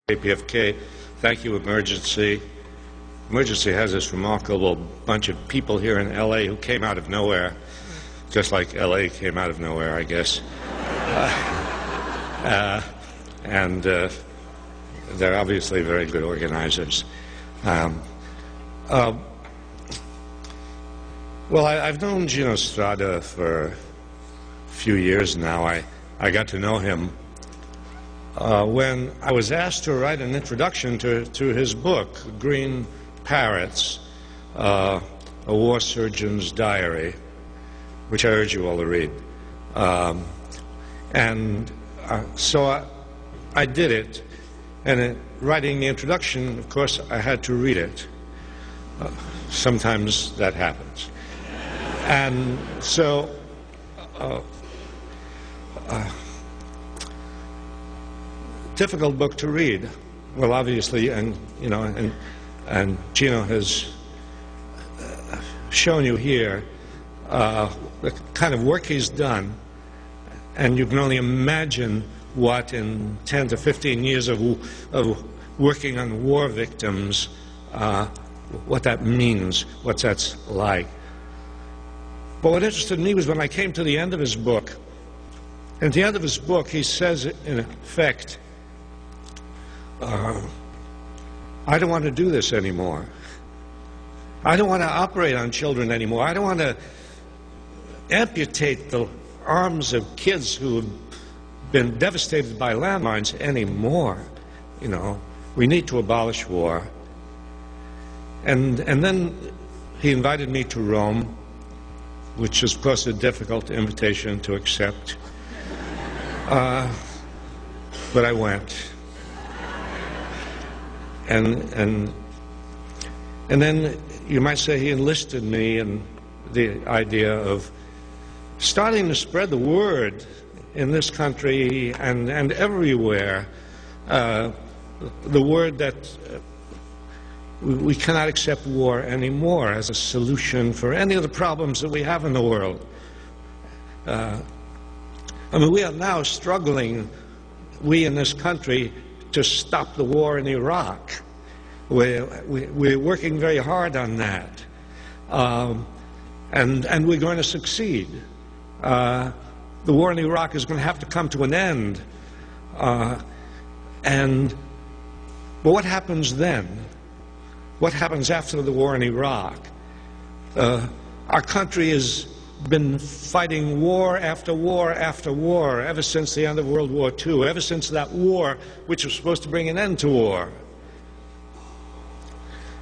APFK, thank you, Emergency. Emergency has this remarkable bunch of people here in LA who came out of nowhere, just like LA came out of nowhere, I guess. And they're obviously very good organizers. Well, I've known Gino Strada for a few years now. I got to know him when I was asked to write an introduction to his book, Green Parrots, A War Surgeon's Diary, which I urge you all to read. So I did it, and in writing the introduction, of course, I had to read it. Sometimes that happens. And so difficult book to read. Well, obviously, and Gino has shown you here the kind of work he's done, and you can only imagine what in 10 to 15 years of working on war victims, what that means, what that's like. But what interested me was when I came to the end of his book. At the end of his book, he says, in effect, I don't want to do this anymore. I don't want to operate on children anymore. I don't want to amputate the arms of kids who have been devastated by landmines anymore. You know, we need to abolish war. And then he invited me to Rome, which is, of course, a difficult invitation to accept. But I went. And then you might say he enlisted me in the idea of starting to spread the word in this country and everywhere, the word that we cannot accept war anymore as a solution for any of the problems that we have in the world. I mean, we are now struggling, we in this country, to stop the war in Iraq. We're working very hard on that. And we're going to succeed. The war in Iraq is going to have to come to an end. But what happens then? What happens after the war in Iraq? Our country has been fighting war after war after war ever since the end of World War II, ever since that war which was supposed to bring an end to war.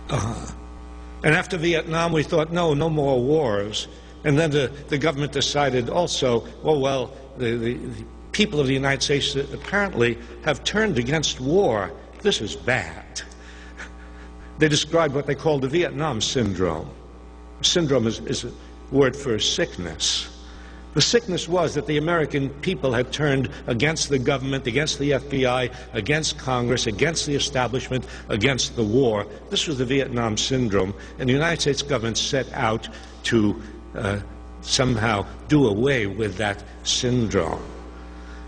And after Vietnam, we thought, no more wars. And then the government decided also, well, the people of the United States apparently have turned against war. This is bad. They described what they called the Vietnam syndrome. Syndrome is a word for sickness. The sickness was that the American people had turned against the government, against the FBI, against Congress, against the establishment, against the war. This was the Vietnam syndrome, and the United States government set out to somehow do away with that syndrome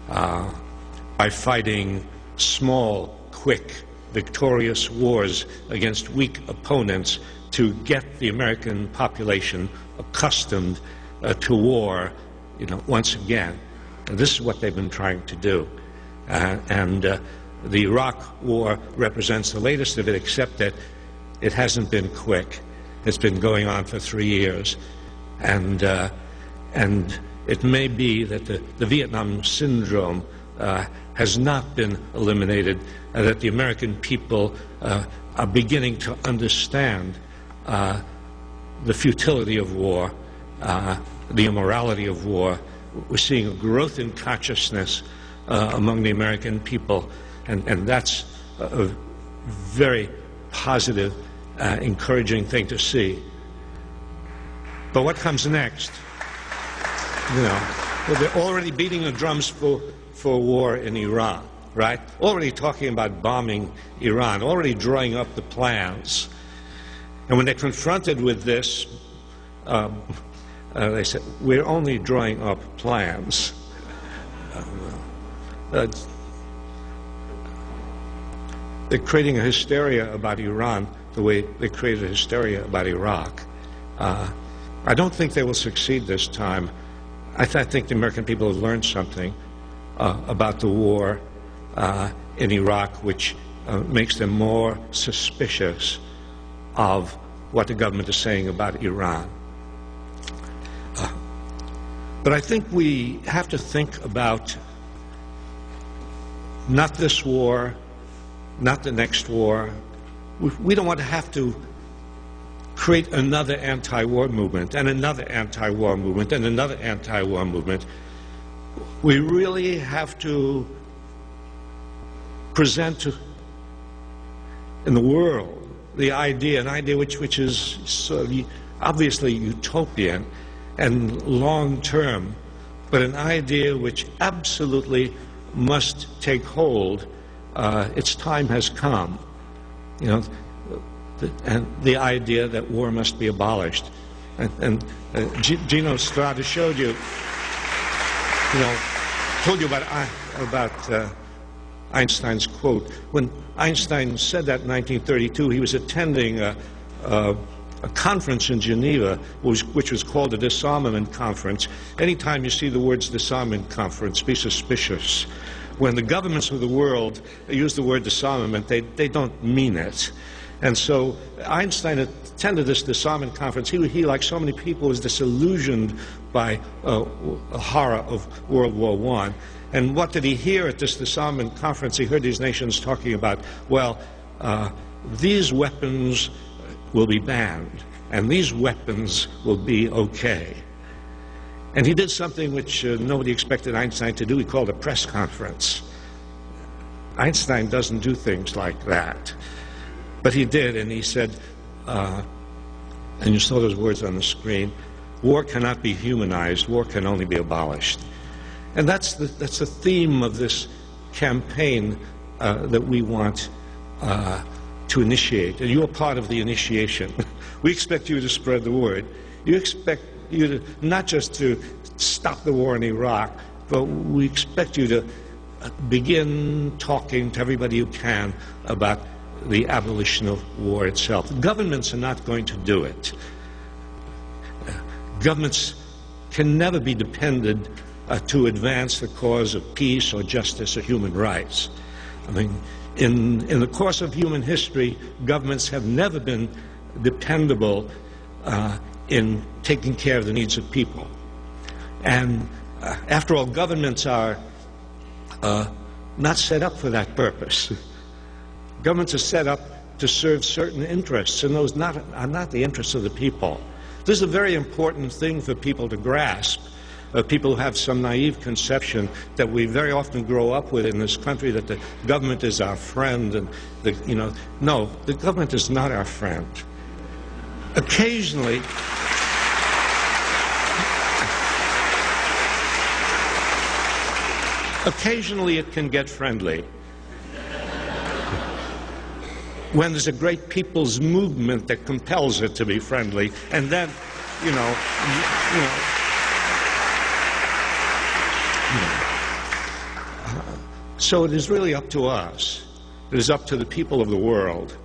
by fighting small, quick, victorious wars against weak opponents to get the American population accustomed to war, once again. And this is what they've been trying to do. The Iraq War represents the latest of it, except that it hasn't been quick. It's been going on for 3 years. And it may be that the Vietnam syndrome has not been eliminated, that the American people are beginning to understand the futility of war, the immorality of war. We're seeing a growth in consciousness among the American people, and that's a very positive, encouraging thing to see. But what comes next? They're already beating the drums for war in Iran, right? Already talking about bombing Iran, already drawing up the plans. And when they're confronted with this, they said, we're only drawing up plans. they're creating a hysteria about Iran the way they created a hysteria about Iraq. I don't think they will succeed this time. I think the American people have learned something about the war in Iraq, which makes them more suspicious of what the government is saying about Iran. But I think we have to think about not this war, not the next war. We don't want to have to create another anti-war movement and another anti-war movement and another anti-war movement. We really have to present in the world the idea, an idea which is sort of obviously utopian and long-term, but an idea which absolutely must take hold. Its time has come, you know, and the idea that war must be abolished. And Gino Strada showed you, told you about Einstein's quote. When Einstein said that in 1932, he was attending a conference in Geneva, which was called a disarmament conference. Anytime you see the words disarmament conference, be suspicious. When the governments of the world use the word disarmament, they don't mean it. And so Einstein attended this disarmament conference. He, like so many people, was disillusioned by a horror of World War I. And what did he hear at this disarmament conference? He heard these nations talking about, well, these weapons will be banned, and these weapons will be okay. And he did something which nobody expected Einstein to do. He called a press conference. Einstein doesn't do things like that. But he did, and he said, and you saw those words on the screen, war cannot be humanized, war can only be abolished. And that's the theme of this campaign that we want to initiate. And you're part of the initiation. We expect you to spread the word. We expect you to not just to stop the war in Iraq, but we expect you to begin talking to everybody you can about the abolition of war itself. Governments are not going to do it. Governments can never be depended to advance the cause of peace or justice or human rights. I mean, in the course of human history, governments have never been dependable in taking care of the needs of people. And after all, governments are not set up for that purpose. Governments are set up to serve certain interests, and those are not the interests of the people. This is a very important thing for people to grasp. People who have some naive conception that we very often grow up with in this country, that the government is our friend, and no, the government is not our friend. Occasionally, it can get friendly. When there's a great people's movement that compels it to be friendly, and then, so it is really up to us. It is up to the people of the world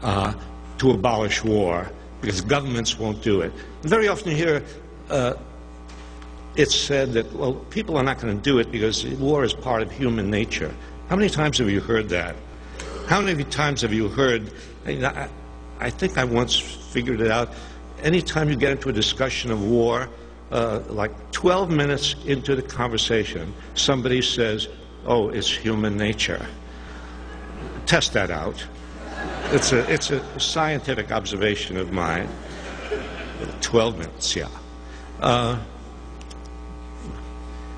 to abolish war, because governments won't do it. Very often you hear it's said that, well, people are not going to do it because war is part of human nature. How many times have you heard that? How many times have you heard, I think I once figured it out, anytime you get into a discussion of war, like 12 minutes into the conversation, somebody says, oh, it's human nature. Test that out. It's a scientific observation of mine. 12 minutes, yeah.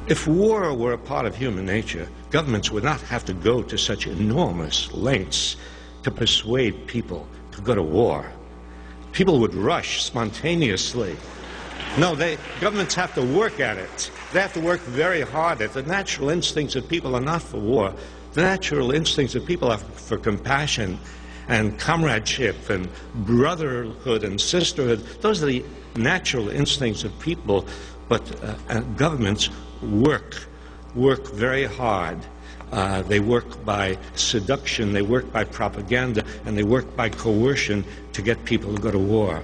If war were a part of human nature, governments would not have to go to such enormous lengths to persuade people to go to war. People would rush spontaneously. No, governments have to work at it. They have to work very hard at it. The natural instincts of people are not for war. The natural instincts of people are for compassion and comradeship and brotherhood and sisterhood. Those are the natural instincts of people, but governments work very hard They work by seduction, they work by propaganda, and they work by coercion to get people to go to war.